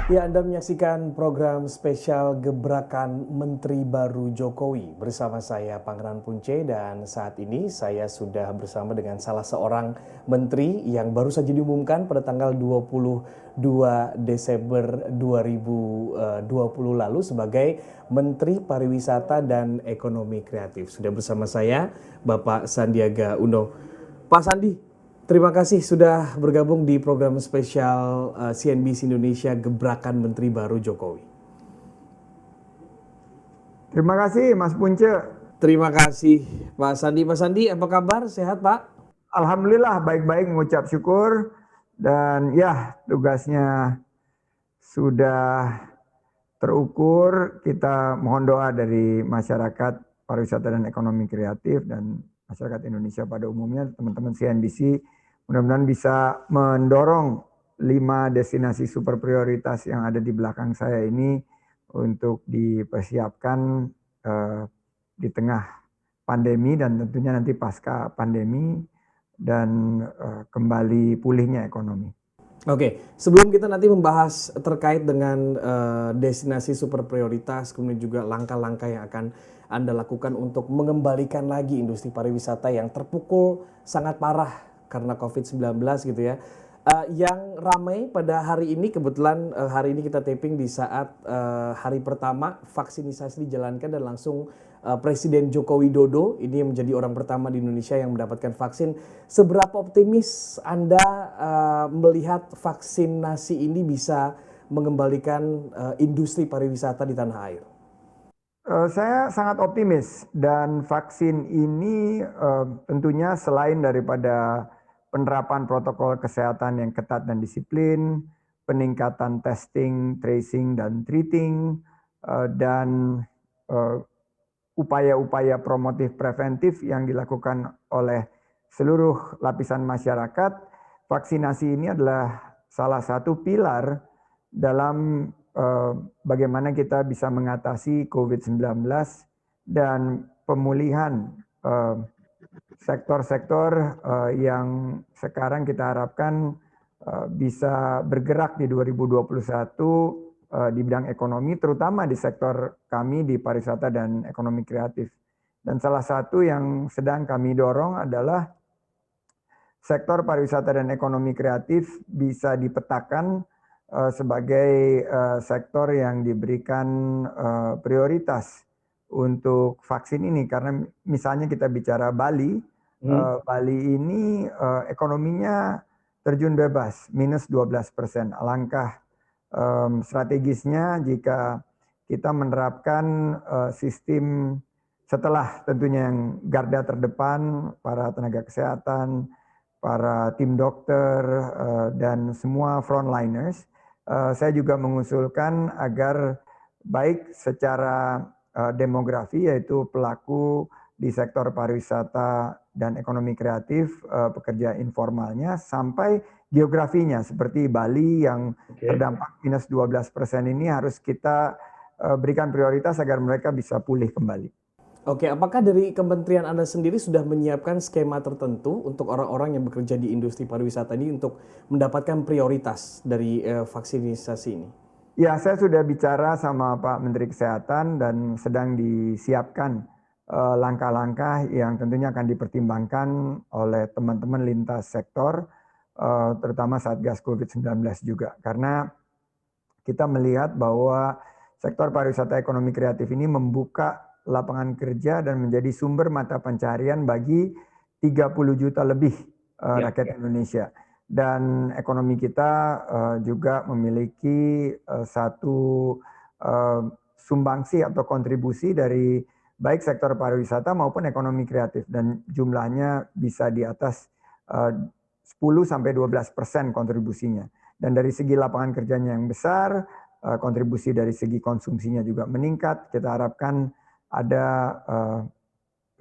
Ya, Anda menyaksikan program spesial Gebrakan Menteri Baru Jokowi bersama saya Pangeran Punce dan saat ini saya sudah bersama dengan salah seorang menteri yang baru saja diumumkan pada tanggal 22 Desember 2020 lalu sebagai Menteri Pariwisata dan Ekonomi Kreatif. Sudah bersama saya Bapak Sandiaga Uno. Pak Sandi, terima kasih sudah bergabung di program spesial CNBC Indonesia Gebrakan Menteri Baru Jokowi. Terima kasih Mas Punce. Terima kasih Pak Sandi. Pak Sandi, apa kabar? Sehat Pak? Alhamdulillah baik-baik, mengucap syukur. Dan ya, tugasnya sudah terukur. Kita mohon doa dari masyarakat pariwisata dan ekonomi kreatif dan masyarakat Indonesia pada umumnya, teman-teman CNBC mudah-mudahan bisa mendorong 5 destinasi super prioritas yang ada di belakang saya ini untuk dipersiapkan di tengah pandemi dan tentunya nanti pasca pandemi dan kembali pulihnya ekonomi. Oke, sebelum kita nanti membahas terkait dengan destinasi super prioritas, kemudian juga langkah-langkah yang akan Anda lakukan untuk mengembalikan lagi industri pariwisata yang terpukul sangat parah karena COVID-19 gitu ya. Yang ramai pada hari ini, kebetulan hari ini kita taping di saat hari pertama vaksinisasi dijalankan dan langsung Presiden Joko Widodo ini menjadi orang pertama di Indonesia yang mendapatkan vaksin. Seberapa optimis Anda melihat vaksinasi ini bisa mengembalikan industri pariwisata di tanah air? Saya sangat optimis dan vaksin ini tentunya selain daripada penerapan protokol kesehatan yang ketat dan disiplin, peningkatan testing, tracing, dan treating, dan upaya-upaya promotif preventif yang dilakukan oleh seluruh lapisan masyarakat, vaksinasi ini adalah salah satu pilar dalam bagaimana kita bisa mengatasi COVID-19 dan pemulihan sektor-sektor yang sekarang kita harapkan bisa bergerak di 2021 di bidang ekonomi, terutama di sektor kami di pariwisata dan ekonomi kreatif. Dan salah satu yang sedang kami dorong adalah sektor pariwisata dan ekonomi kreatif bisa dipetakan sebagai sektor yang diberikan prioritas untuk vaksin ini. Karena misalnya kita bicara Bali, Bali ini ekonominya terjun bebas, minus 12%. Alangkah strategisnya jika kita menerapkan sistem setelah tentunya yang garda terdepan, para tenaga kesehatan, para tim dokter, dan semua frontliners. Saya juga mengusulkan agar baik secara demografi yaitu pelaku di sektor pariwisata dan ekonomi kreatif, pekerja informalnya, sampai geografinya seperti Bali yang terdampak minus 12% ini harus kita berikan prioritas agar mereka bisa pulih kembali. Oke, apakah dari kementerian Anda sendiri sudah menyiapkan skema tertentu untuk orang-orang yang bekerja di industri pariwisata ini untuk mendapatkan prioritas dari vaksinisasi ini? Ya, saya sudah bicara sama Pak Menteri Kesehatan dan sedang disiapkan langkah-langkah yang tentunya akan dipertimbangkan oleh teman-teman lintas sektor, terutama Satgas COVID-19 juga. Karena kita melihat bahwa sektor pariwisata ekonomi kreatif ini membuka lapangan kerja dan menjadi sumber mata pencaharian bagi 30 juta lebih rakyat Indonesia. Dan ekonomi kita juga memiliki satu sumbangsi atau kontribusi dari baik sektor pariwisata maupun ekonomi kreatif. Dan jumlahnya bisa di atas 10-12% kontribusinya. Dan dari segi lapangan kerjanya yang besar, kontribusi dari segi konsumsinya juga meningkat. Kita harapkan ada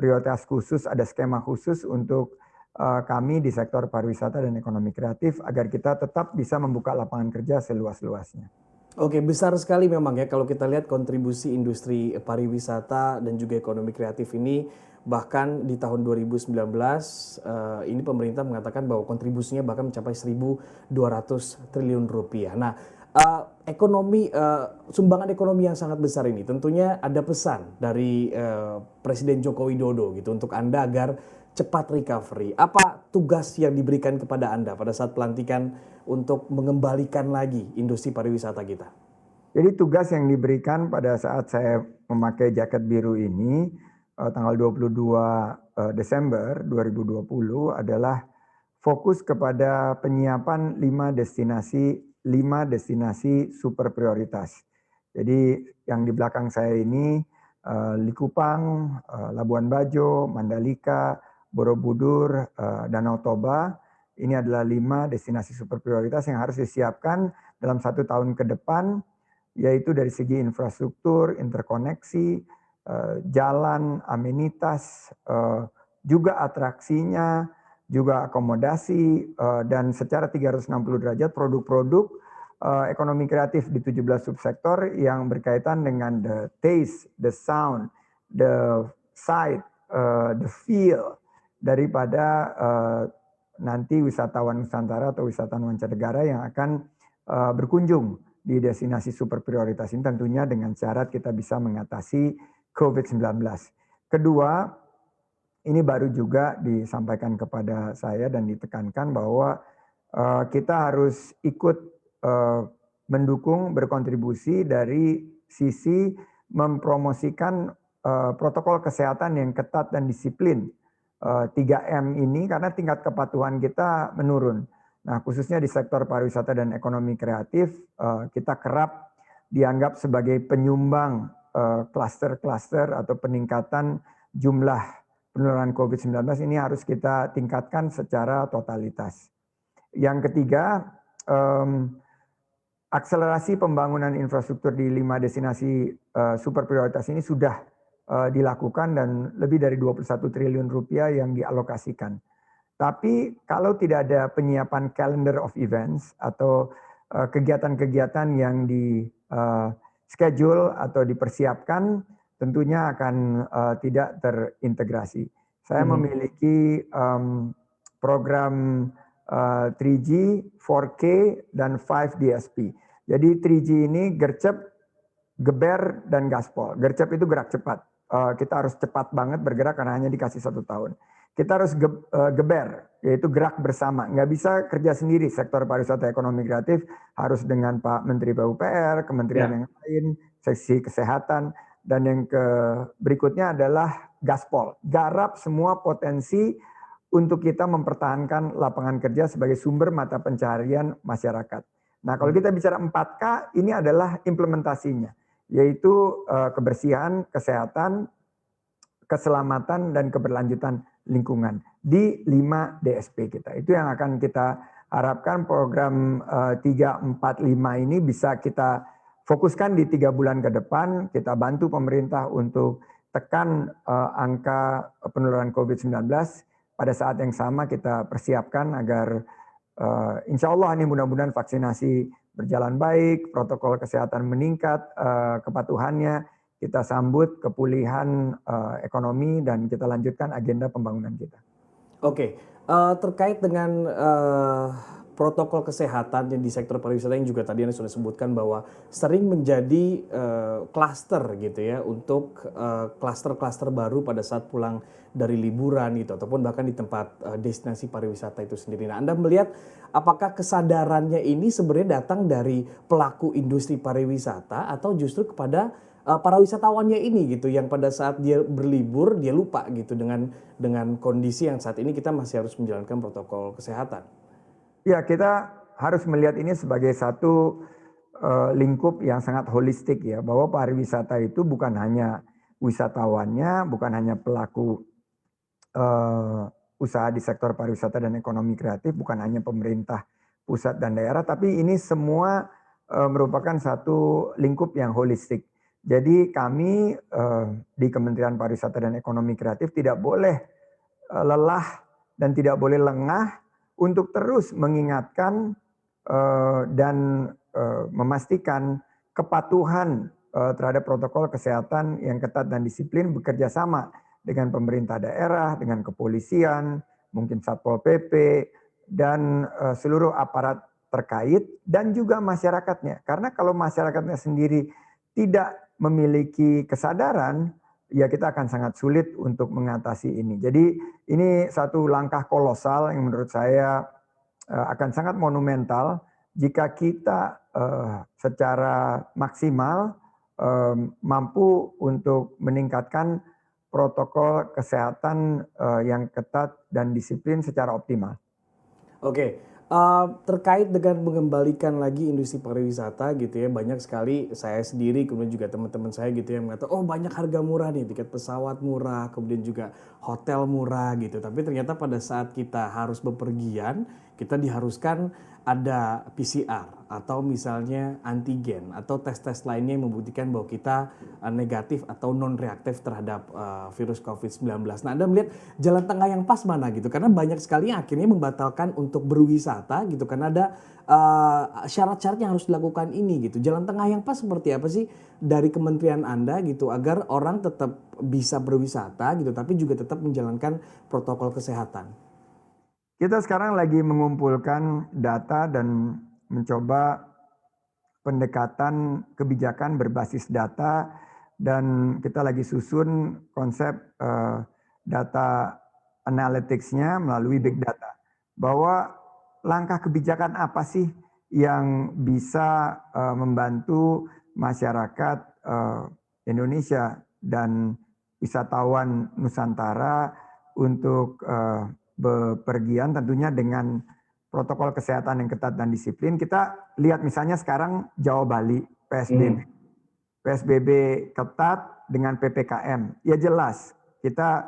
prioritas khusus, ada skema khusus untuk kami di sektor pariwisata dan ekonomi kreatif agar kita tetap bisa membuka lapangan kerja seluas-luasnya. Oke, besar sekali memang ya kalau kita lihat kontribusi industri pariwisata dan juga ekonomi kreatif ini. Bahkan di tahun 2019 ini pemerintah mengatakan bahwa kontribusinya bahkan mencapai 1.200 triliun rupiah. Nah, Sumbangan ekonomi yang sangat besar ini tentunya ada pesan dari Presiden Joko Widodo gitu untuk Anda agar cepat recovery. Apa tugas yang diberikan kepada Anda pada saat pelantikan untuk mengembalikan lagi industri pariwisata kita? Jadi tugas yang diberikan pada saat saya memakai jaket biru ini tanggal 22 Desember 2020 adalah fokus kepada penyiapan 5 destinasi super prioritas. Jadi yang di belakang saya ini Likupang, Labuan Bajo, Mandalika, Borobudur, Danau Toba. Ini adalah 5 destinasi super prioritas yang harus disiapkan dalam 1 tahun ke depan, yaitu dari segi infrastruktur, interkoneksi, jalan, amenitas, juga atraksinya, juga akomodasi, dan secara 360 derajat produk-produk ekonomi kreatif di 17 subsektor yang berkaitan dengan the taste, the sound, the sight, the feel daripada nanti wisatawan Nusantara atau wisatawan mancanegara yang akan berkunjung di destinasi super prioritas ini, tentunya dengan syarat kita bisa mengatasi COVID-19. Kedua, ini baru juga disampaikan kepada saya dan ditekankan bahwa kita harus ikut mendukung, berkontribusi dari sisi mempromosikan protokol kesehatan yang ketat dan disiplin 3M ini, karena tingkat kepatuhan kita menurun. Nah, khususnya di sektor pariwisata dan ekonomi kreatif, kita kerap dianggap sebagai penyumbang klaster-klaster atau peningkatan jumlah penularan COVID-19. Ini harus kita tingkatkan secara totalitas. Yang ketiga, akselerasi pembangunan infrastruktur di 5 destinasi super prioritas ini sudah dilakukan dan lebih dari 21 triliun rupiah yang dialokasikan. Tapi kalau tidak ada penyiapan calendar of events atau kegiatan-kegiatan yang di schedule atau dipersiapkan, tentunya akan tidak terintegrasi. Saya memiliki program 3G, 4K, dan 5DSP. Jadi 3G ini gercep, geber, dan gaspol. Gercep itu gerak cepat. Kita harus cepat banget bergerak karena hanya dikasih 1 tahun. Kita harus geber, yaitu gerak bersama. Nggak bisa kerja sendiri, sektor pariwisata ekonomi kreatif harus dengan Pak Menteri PUPR, kementerian yang lain, seksi kesehatan, dan yang berikutnya adalah gaspol. Garap semua potensi untuk kita mempertahankan lapangan kerja sebagai sumber mata pencaharian masyarakat. Nah, kalau kita bicara 4K, ini adalah implementasinya, yaitu kebersihan, kesehatan, keselamatan, dan keberlanjutan lingkungan di 5 DSP kita. Itu yang akan kita harapkan program 345 ini bisa kita fokuskan di 3 bulan ke depan. Kita bantu pemerintah untuk tekan angka penularan COVID-19. Pada saat yang sama kita persiapkan agar insya Allah ini mudah-mudahan vaksinasi berjalan baik, protokol kesehatan meningkat, kepatuhannya, kita sambut kepulihan ekonomi dan kita lanjutkan agenda pembangunan kita. Oke, terkait dengan protokol kesehatan di sektor pariwisata yang juga tadi Anda sudah sebutkan bahwa sering menjadi klaster gitu ya untuk klaster-klaster baru pada saat pulang dari liburan gitu ataupun bahkan di tempat destinasi pariwisata itu sendiri. Nah, Anda melihat apakah kesadarannya ini sebenarnya datang dari pelaku industri pariwisata atau justru kepada para wisatawannya ini gitu yang pada saat dia berlibur dia lupa gitu dengan kondisi yang saat ini kita masih harus menjalankan protokol kesehatan. Ya, kita harus melihat ini sebagai satu lingkup yang sangat holistik ya, bahwa pariwisata itu bukan hanya wisatawannya, bukan hanya pelaku usaha di sektor pariwisata dan ekonomi kreatif, bukan hanya pemerintah pusat dan daerah, tapi ini semua merupakan satu lingkup yang holistik. Jadi kami di Kementerian Pariwisata dan Ekonomi Kreatif tidak boleh lelah dan tidak boleh lengah untuk terus mengingatkan dan memastikan kepatuhan terhadap protokol kesehatan yang ketat dan disiplin, bekerja sama dengan pemerintah daerah, dengan kepolisian, mungkin Satpol PP, dan seluruh aparat terkait dan juga masyarakatnya. Karena kalau masyarakatnya sendiri tidak memiliki kesadaran, ya kita akan sangat sulit untuk mengatasi ini. Jadi ini satu langkah kolosal yang menurut saya akan sangat monumental jika kita secara maksimal mampu untuk meningkatkan protokol kesehatan yang ketat dan disiplin secara optimal. Oke, terkait dengan mengembalikan lagi industri pariwisata gitu ya, banyak sekali saya sendiri kemudian juga teman-teman saya gitu yang mengatakan, oh banyak harga murah nih, tiket pesawat murah, kemudian juga hotel murah gitu. Tapi ternyata pada saat kita harus bepergian, kita diharuskan ada PCR atau misalnya antigen atau tes-tes lainnya yang membuktikan bahwa kita negatif atau non reaktif terhadap virus COVID-19. Nah, Anda melihat jalan tengah yang pas mana gitu? Karena banyak sekali yang akhirnya membatalkan untuk berwisata gitu karena ada syarat-syarat yang harus dilakukan ini gitu. Jalan tengah yang pas seperti apa sih dari kementerian Anda gitu agar orang tetap bisa berwisata gitu tapi juga tetap menjalankan protokol kesehatan? Kita sekarang lagi mengumpulkan data dan mencoba pendekatan kebijakan berbasis data dan kita lagi susun konsep data analytics-nya melalui big data. Bahwa langkah kebijakan apa sih yang bisa membantu masyarakat Indonesia dan wisatawan Nusantara untuk bepergian tentunya dengan protokol kesehatan yang ketat dan disiplin. Kita lihat misalnya sekarang Jawa Bali, PSBB. PSBB ketat dengan PPKM. Ya jelas kita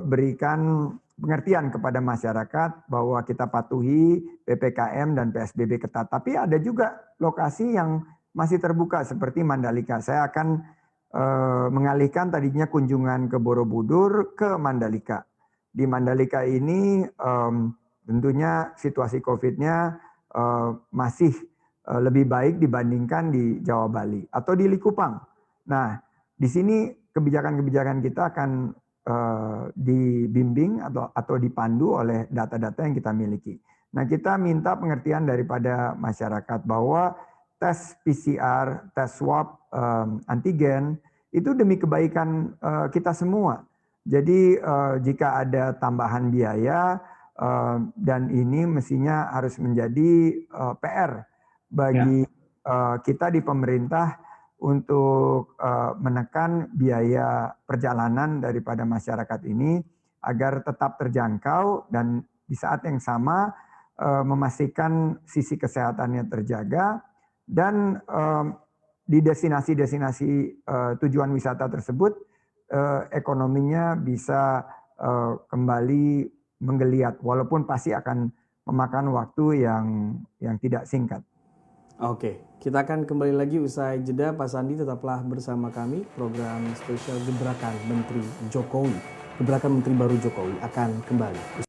berikan pengertian kepada masyarakat bahwa kita patuhi PPKM dan PSBB ketat. Tapi ada juga lokasi yang masih terbuka seperti Mandalika. Saya akan mengalihkan tadinya kunjungan ke Borobudur ke Mandalika. Di Mandalika ini tentunya situasi COVID-nya masih lebih baik dibandingkan di Jawa Bali atau di Likupang. Nah, di sini kebijakan-kebijakan kita akan dibimbing atau dipandu oleh data-data yang kita miliki. Nah, kita minta pengertian daripada masyarakat bahwa tes PCR, tes swab, antigen itu demi kebaikan kita semua. Jadi jika ada tambahan biaya dan ini mestinya harus menjadi PR bagi kita di pemerintah untuk menekan biaya perjalanan daripada masyarakat ini agar tetap terjangkau dan di saat yang sama memastikan sisi kesehatannya terjaga dan di destinasi-destinasi tujuan wisata tersebut ekonominya bisa kembali menggeliat walaupun pasti akan memakan waktu yang tidak singkat. Oke, kita akan kembali lagi usai jeda. Pak Sandi tetaplah bersama kami. Program spesial Gebrakan Menteri Jokowi, Gebrakan Menteri Baru Jokowi akan kembali.